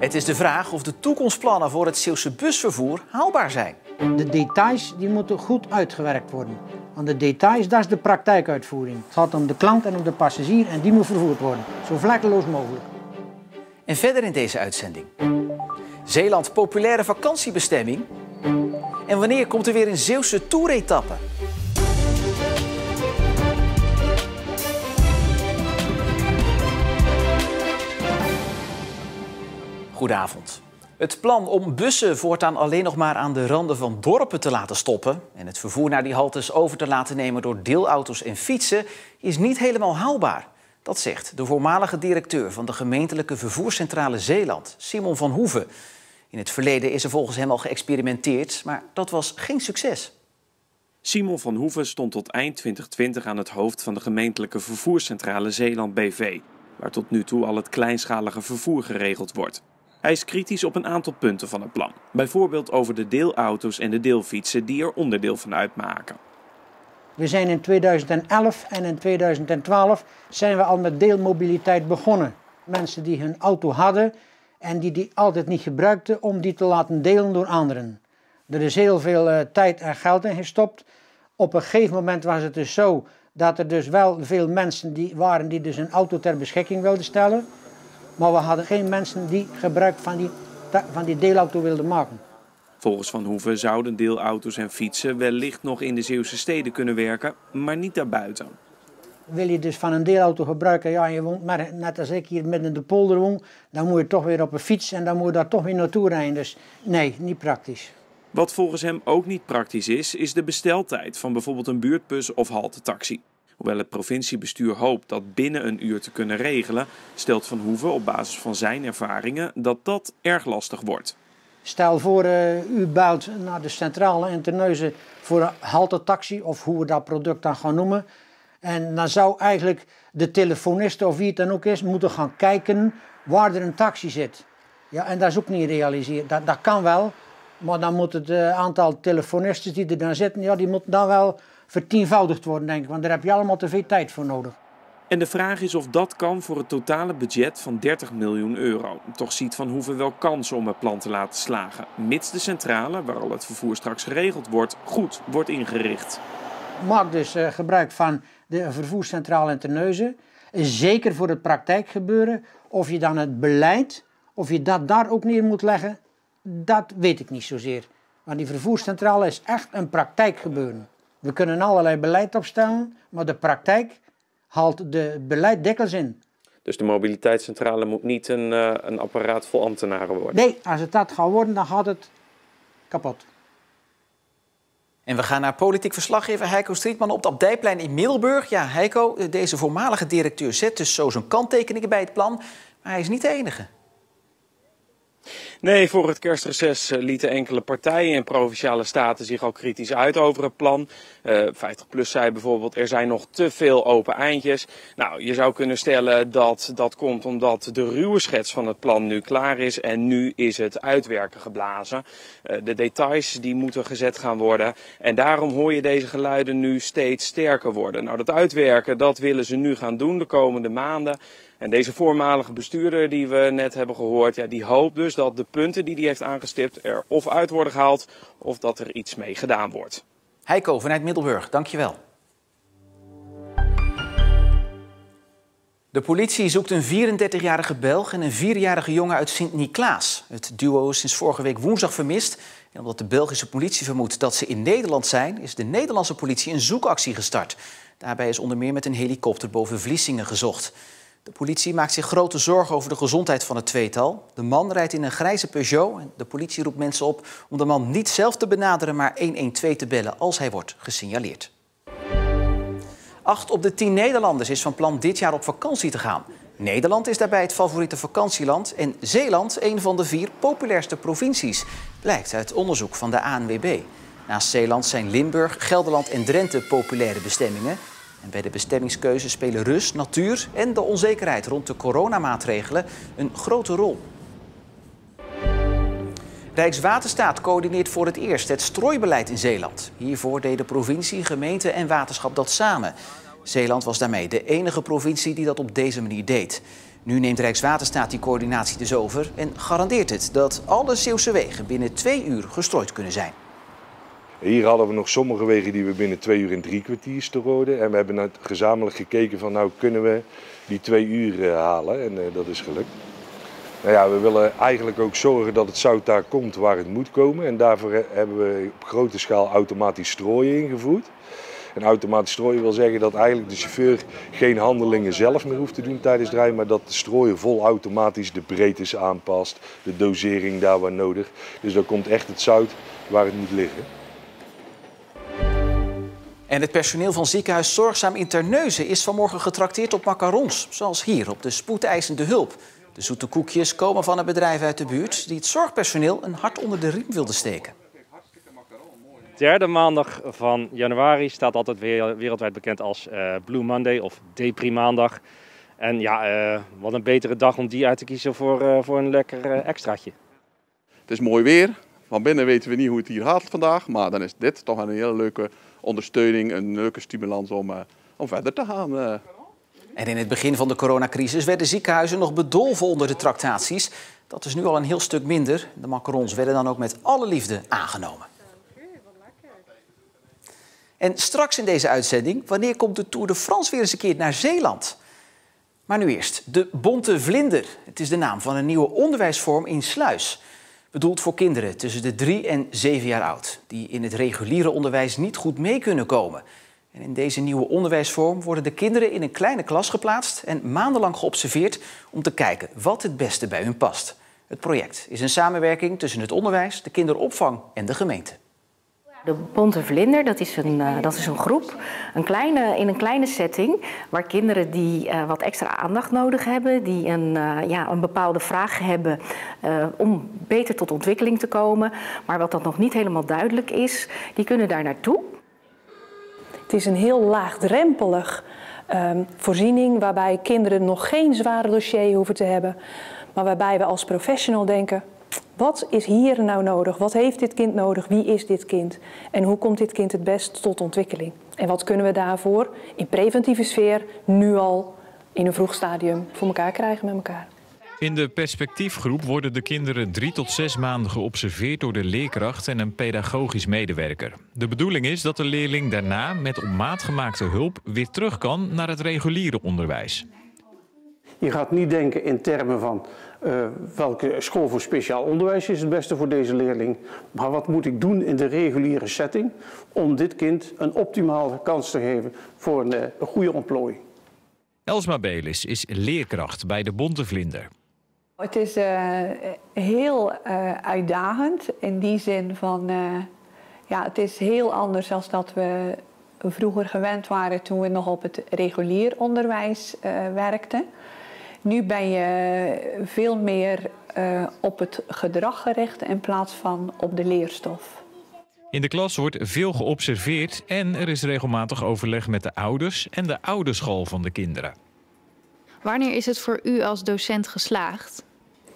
Het is de vraag of de toekomstplannen voor het Zeeuwse busvervoer haalbaar zijn. De details die moeten goed uitgewerkt worden. Want de details, dat is de praktijkuitvoering. Het gaat om de klant en om de passagier en die moet vervoerd worden. Zo vlekkeloos mogelijk. En verder in deze uitzending. Zeeland populaire vakantiebestemming. En wanneer komt er weer een Zeeuwse toeretappe? Goedenavond. Het plan om bussen voortaan alleen nog maar aan de randen van dorpen te laten stoppen en het vervoer naar die haltes over te laten nemen door deelauto's en fietsen is niet helemaal haalbaar. Dat zegt de voormalige directeur van de gemeentelijke vervoerscentrale Zeeland, Simon van Hoeven. In het verleden is er volgens hem al geëxperimenteerd, maar dat was geen succes. Simon van Hoeven stond tot eind 2020 aan het hoofd van de gemeentelijke vervoerscentrale Zeeland BV, waar tot nu toe al het kleinschalige vervoer geregeld wordt. Hij is kritisch op een aantal punten van het plan. Bijvoorbeeld over de deelauto's en de deelfietsen die er onderdeel van uitmaken. We zijn in 2011 en in 2012 zijn we al met deelmobiliteit begonnen. Mensen die hun auto hadden en die altijd niet gebruikten om die te laten delen door anderen. Er is heel veel tijd en geld in gestopt. Op een gegeven moment was het dus zo dat er dus wel veel mensen waren die dus een auto ter beschikking wilden stellen. Maar we hadden geen mensen die gebruik van die deelauto wilden maken. Volgens Van Hoeven zouden deelauto's en fietsen wellicht nog in de Zeeuwse steden kunnen werken, maar niet daarbuiten. Wil je dus van een deelauto gebruiken, ja, je woont maar net als ik hier midden in de polder woon, dan moet je toch weer op een fiets en dan moet je daar toch weer naartoe rijden. Dus nee, niet praktisch. Wat volgens hem ook niet praktisch is de besteltijd van bijvoorbeeld een buurtbus of haltetaxi. Hoewel het provinciebestuur hoopt dat binnen een uur te kunnen regelen, stelt Van Hoeven op basis van zijn ervaringen dat dat erg lastig wordt. Stel voor, u belt naar de centrale in Terneuzen voor een haltetaxi of hoe we dat product dan gaan noemen. En dan zou eigenlijk de telefoniste of wie het dan ook is moeten gaan kijken waar er een taxi zit. Ja, en dat is ook niet realiseerd. Dat kan wel, maar dan moet het aantal telefonisten die er dan zitten, ja, die moeten dan wel vertienvoudigd worden, denk ik, want daar heb je allemaal te veel tijd voor nodig. En de vraag is of dat kan voor het totale budget van 30 miljoen euro. Toch ziet Van Hoeven wel kansen om het plan te laten slagen, mits de centrale, waar al het vervoer straks geregeld wordt, goed wordt ingericht. Maak dus gebruik van de vervoerscentrale in Terneuzen. Zeker voor het praktijkgebeuren. Of je dan het beleid, of je dat daar ook neer moet leggen, dat weet ik niet zozeer. Want die vervoerscentrale is echt een praktijkgebeuren. We kunnen allerlei beleid opstellen, maar de praktijk haalt de beleid dikwijls in. Dus de mobiliteitscentrale moet niet een apparaat vol ambtenaren worden? Nee, als het dat gaat worden, dan gaat het kapot. En we gaan naar politiek verslaggever Heiko Strietman op het Abdijplein in Middelburg. Ja, Heiko, deze voormalige directeur zet dus zo zijn kanttekeningen bij het plan, maar hij is niet de enige. Nee, voor het kerstreces lieten enkele partijen in Provinciale Staten zich al kritisch uit over het plan. 50PLUS zei bijvoorbeeld, er zijn nog te veel open eindjes. Nou, je zou kunnen stellen dat dat komt omdat de ruwe schets van het plan nu klaar is en nu is het uitwerken geblazen. De details die moeten gezet gaan worden en daarom hoor je deze geluiden nu steeds sterker worden. Nou, dat uitwerken, dat willen ze nu gaan doen de komende maanden. En deze voormalige bestuurder die we net hebben gehoord, ja, die hoopt dus dat de punten die hij heeft aangestipt er of uit worden gehaald of dat er iets mee gedaan wordt. Heiko vanuit Middelburg, dankjewel. De politie zoekt een 34-jarige Belg en een 4-jarige jongen uit Sint-Niklaas. Het duo is sinds vorige week woensdag vermist. En omdat de Belgische politie vermoedt dat ze in Nederland zijn, is de Nederlandse politie een zoekactie gestart. Daarbij is onder meer met een helikopter boven Vlissingen gezocht. De politie maakt zich grote zorgen over de gezondheid van het tweetal. De man rijdt in een grijze Peugeot. De politie roept mensen op om de man niet zelf te benaderen, maar 112 te bellen als hij wordt gesignaleerd. 8 op de 10 Nederlanders is van plan dit jaar op vakantie te gaan. Nederland is daarbij het favoriete vakantieland en Zeeland een van de 4 populairste provincies, blijkt uit onderzoek van de ANWB. Naast Zeeland zijn Limburg, Gelderland en Drenthe populaire bestemmingen. En bij de bestemmingskeuze spelen rust, natuur en de onzekerheid rond de coronamaatregelen een grote rol. Rijkswaterstaat coördineert voor het eerst het strooibeleid in Zeeland. Hiervoor deden provincie, gemeente en waterschap dat samen. Zeeland was daarmee de enige provincie die dat op deze manier deed. Nu neemt Rijkswaterstaat die coördinatie dus over en garandeert het dat alle Zeeuwse wegen binnen 2 uur gestrooid kunnen zijn. Hier hadden we nog sommige wegen die we binnen 2 uur en 3 kwartier strooiden. En we hebben nou gezamenlijk gekeken van nou kunnen we die 2 uur halen en dat is gelukt. Nou ja, we willen eigenlijk ook zorgen dat het zout daar komt waar het moet komen. En daarvoor hebben we op grote schaal automatisch strooien ingevoerd. En automatisch strooien wil zeggen dat eigenlijk de chauffeur geen handelingen zelf meer hoeft te doen tijdens het rijden, maar dat de strooier vol automatisch de breedtes aanpast, de dosering daar waar nodig. Dus dan komt echt het zout waar het moet liggen. En het personeel van ziekenhuis Zorgzaam in Terneuzen is vanmorgen getrakteerd op macarons, zoals hier op de spoedeisende hulp. De zoete koekjes komen van een bedrijf uit de buurt die het zorgpersoneel een hart onder de riem wilde steken. Derde maandag van januari staat altijd weer wereldwijd bekend als Blue Monday of Deprimaandag. En ja, wat een betere dag om die uit te kiezen voor een lekker extraatje. Het is mooi weer. Van binnen weten we niet hoe het hier gaat vandaag. Maar dan is dit toch een hele leuke ondersteuning, een leuke stimulans om verder te gaan. En in het begin van de coronacrisis werden ziekenhuizen nog bedolven onder de tractaties. Dat is nu al een heel stuk minder. De macarons werden dan ook met alle liefde aangenomen. En straks in deze uitzending, wanneer komt de Tour de France weer eens een keer naar Zeeland? Maar nu eerst, de Bonte Vlinder. Het is de naam van een nieuwe onderwijsvorm in Sluis. Bedoeld voor kinderen tussen de 3 en 7 jaar oud, die in het reguliere onderwijs niet goed mee kunnen komen. En in deze nieuwe onderwijsvorm worden de kinderen in een kleine klas geplaatst en maandenlang geobserveerd om te kijken wat het beste bij hun past. Het project is een samenwerking tussen het onderwijs, de kinderopvang en de gemeente. De Bonte Vlinder, dat is een groep, in een kleine setting, waar kinderen die wat extra aandacht nodig hebben, die een bepaalde vraag hebben om beter tot ontwikkeling te komen, maar wat dat nog niet helemaal duidelijk is, die kunnen daar naartoe. Het is een heel laagdrempelig voorziening waarbij kinderen nog geen zware dossier hoeven te hebben, maar waarbij we als professional denken: wat is hier nou nodig? Wat heeft dit kind nodig? Wie is dit kind? En hoe komt dit kind het best tot ontwikkeling? En wat kunnen we daarvoor in preventieve sfeer nu al in een vroeg stadium voor elkaar krijgen met elkaar? In de perspectiefgroep worden de kinderen 3 tot 6 maanden geobserveerd door de leerkracht en een pedagogisch medewerker. De bedoeling is dat de leerling daarna met op maat gemaakte hulp weer terug kan naar het reguliere onderwijs. Je gaat niet denken in termen van welke school voor speciaal onderwijs is het beste voor deze leerling. Maar wat moet ik doen in de reguliere setting om dit kind een optimale kans te geven voor een goede ontplooiing. Elsma Belis is leerkracht bij de Bonte Vlinder. Het is heel uitdagend in die zin van, het is heel anders dan dat we vroeger gewend waren toen we nog op het regulier onderwijs werkten. Nu ben je veel meer op het gedrag gericht in plaats van op de leerstof. In de klas wordt veel geobserveerd en er is regelmatig overleg met de ouders en de ouderschool van de kinderen. Wanneer is het voor u als docent geslaagd?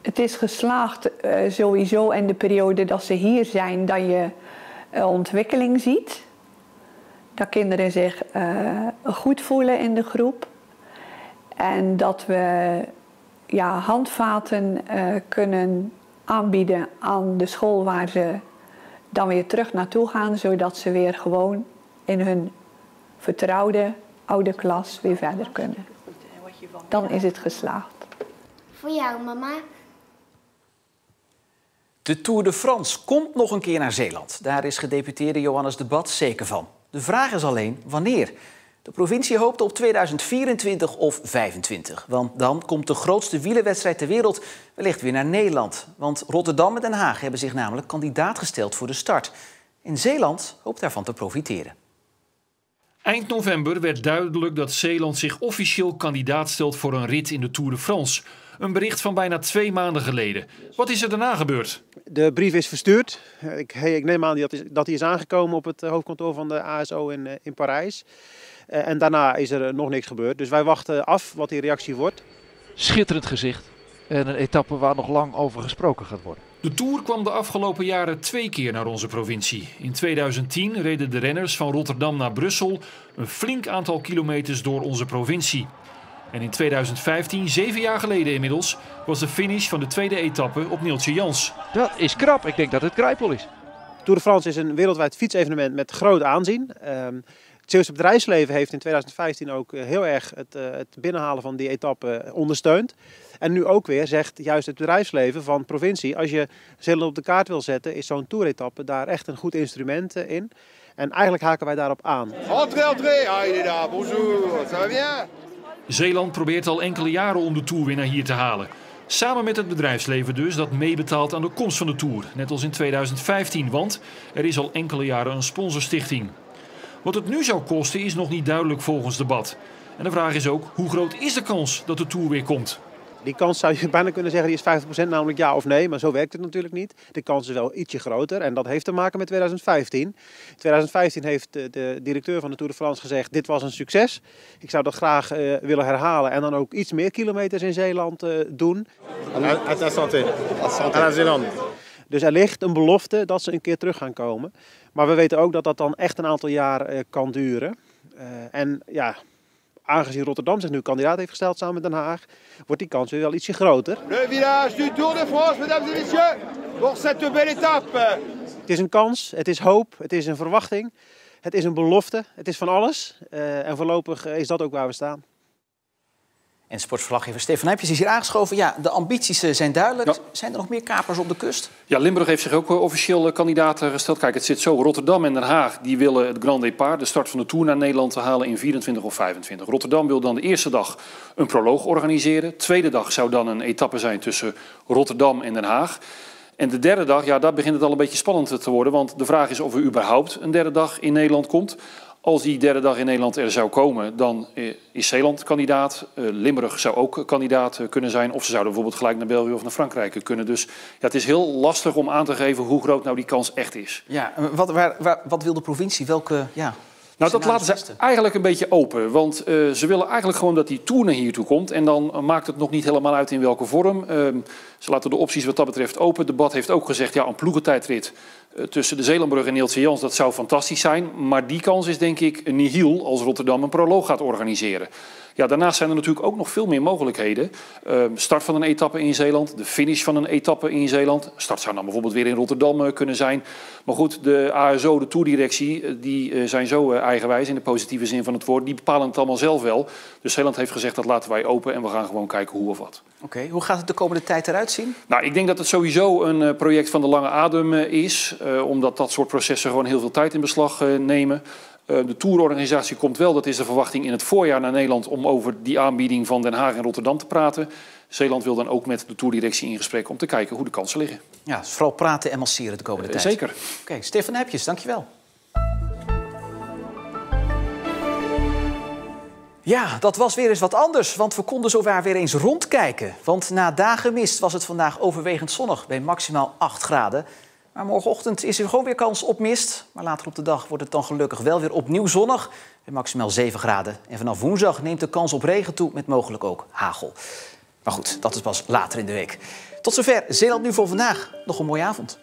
Het is geslaagd sowieso in de periode dat ze hier zijn, dat je ontwikkeling ziet. Dat kinderen zich goed voelen in de groep. En dat we handvaten kunnen aanbieden aan de school waar ze dan weer terug naartoe gaan, zodat ze weer gewoon in hun vertrouwde oude klas weer verder kunnen. Dan is het geslaagd. Voor jou, mama. De Tour de France komt nog een keer naar Zeeland. Daar is gedeputeerde Johannes de Bat zeker van. De vraag is alleen wanneer. De provincie hoopt op 2024 of 2025. Want dan komt de grootste wielerwedstrijd ter wereld wellicht weer naar Nederland. Want Rotterdam en Den Haag hebben zich namelijk kandidaat gesteld voor de start. En Zeeland hoopt daarvan te profiteren. Eind november werd duidelijk dat Zeeland zich officieel kandidaat stelt voor een rit in de Tour de France. Een bericht van bijna 2 maanden geleden. Wat is er daarna gebeurd? De brief is verstuurd. Ik neem aan dat die is aangekomen op het hoofdkantoor van de ASO in Parijs. En daarna is er nog niks gebeurd. Dus wij wachten af wat die reactie wordt. Schitterend gezicht. En een etappe waar nog lang over gesproken gaat worden. De Tour kwam de afgelopen jaren 2 keer naar onze provincie. In 2010 reden de renners van Rotterdam naar Brussel een flink aantal kilometers door onze provincie. En in 2015, 7 jaar geleden inmiddels, was de finish van de tweede etappe op Neeltje Jans. Dat is krap. Ik denk dat het Kruipel is. Tour de France is een wereldwijd fietsevenement met groot aanzien. Het Zeeuwse bedrijfsleven heeft in 2015 ook heel erg het binnenhalen van die etappe ondersteund. En nu ook weer zegt juist het bedrijfsleven van provincie, als je Zeeland op de kaart wil zetten, is zo'n toeretappe daar echt een goed instrument in. En eigenlijk haken wij daarop aan. Entrez, ah, il est là, bonjour, ça va bien? Zeeland probeert al enkele jaren om de Tourwinnaar hier te halen. Samen met het bedrijfsleven dus, dat meebetaalt aan de komst van de Tour. Net als in 2015, want er is al enkele jaren een sponsorstichting. Wat het nu zou kosten is nog niet duidelijk volgens debat. En de vraag is ook, hoe groot is de kans dat de Tour weer komt? Die kans zou je bijna kunnen zeggen, die is 50%, namelijk ja of nee. Maar zo werkt het natuurlijk niet. De kans is wel ietsje groter en dat heeft te maken met 2015. In 2015 heeft de directeur van de Tour de France gezegd, dit was een succes. Ik zou dat graag willen herhalen en dan ook iets meer kilometers in Zeeland doen. À Zeeland. Dus er ligt een belofte dat ze een keer terug gaan komen. Maar we weten ook dat dat dan echt een aantal jaar kan duren. En ja, aangezien Rotterdam zich nu kandidaat heeft gesteld samen met Den Haag, wordt die kans weer wel ietsje groter. Le village du Tour de France, mesdames et messieurs, pour cette belle étape. Het is een kans, het is hoop, het is een verwachting, het is een belofte, het is van alles. En voorlopig is dat ook waar we staan. En sportverslaggever Stefan Nijpjes is hier aangeschoven. Ja, de ambities zijn duidelijk. Ja. Zijn er nog meer kapers op de kust? Ja, Limburg heeft zich ook officieel kandidaat gesteld. Kijk, het zit zo. Rotterdam en Den Haag die willen het Grand Départ, de start van de Tour naar Nederland, te halen in 24 of 25. Rotterdam wil dan de eerste dag een proloog organiseren. Tweede dag zou dan een etappe zijn tussen Rotterdam en Den Haag. En de derde dag, ja, daar begint het al een beetje spannend te worden. Want de vraag is of er überhaupt een derde dag in Nederland komt. Als die derde dag in Nederland er zou komen, dan is Zeeland kandidaat. Limburg zou ook kandidaat kunnen zijn. Of ze zouden bijvoorbeeld gelijk naar België of naar Frankrijk kunnen. Dus ja, het is heel lastig om aan te geven hoe groot nou die kans echt is. Ja, wat wil de provincie? Welke... Ja. Nou, dat laten ze eigenlijk een beetje open. Want ze willen eigenlijk gewoon dat die Tour naar hier toe komt. En dan maakt het nog niet helemaal uit in welke vorm. Ze laten de opties wat dat betreft open. Het debat heeft ook gezegd, ja, een ploegentijdrit tussen de Zeelandbrug en Neeltje Jans, dat zou fantastisch zijn. Maar die kans is denk ik nihil als Rotterdam een proloog gaat organiseren. Ja, daarnaast zijn er natuurlijk ook nog veel meer mogelijkheden. Start van een etappe in Zeeland, de finish van een etappe in Zeeland. Start zou dan bijvoorbeeld weer in Rotterdam kunnen zijn. Maar goed, de ASO, de toerdirectie, die zijn zo eigenwijs in de positieve zin van het woord. Die bepalen het allemaal zelf wel. Dus Zeeland heeft gezegd, dat laten wij open en we gaan gewoon kijken hoe of wat. Oké, hoe gaat het de komende tijd eruit zien? Nou, ik denk dat het sowieso een project van de lange adem is. Omdat dat soort processen gewoon heel veel tijd in beslag nemen. De tourorganisatie komt wel, dat is de verwachting, in het voorjaar naar Nederland om over die aanbieding van Den Haag en Rotterdam te praten. Zeeland wil dan ook met de tourdirectie in gesprek om te kijken hoe de kansen liggen. Ja, dus vooral praten en masseren de komende tijd. Zeker. Oké, Stefan Nijpjes, dankjewel. Ja, dat was weer eens wat anders, want we konden zowaar weer eens rondkijken. Want na dagen mist was het vandaag overwegend zonnig bij maximaal 8 graden. Maar morgenochtend is er gewoon weer kans op mist. Maar later op de dag wordt het dan gelukkig wel weer opnieuw zonnig. Bij maximaal 7 graden. En vanaf woensdag neemt de kans op regen toe met mogelijk ook hagel. Maar goed, dat is pas later in de week. Tot zover Zeeland Nu voor vandaag. Nog een mooie avond.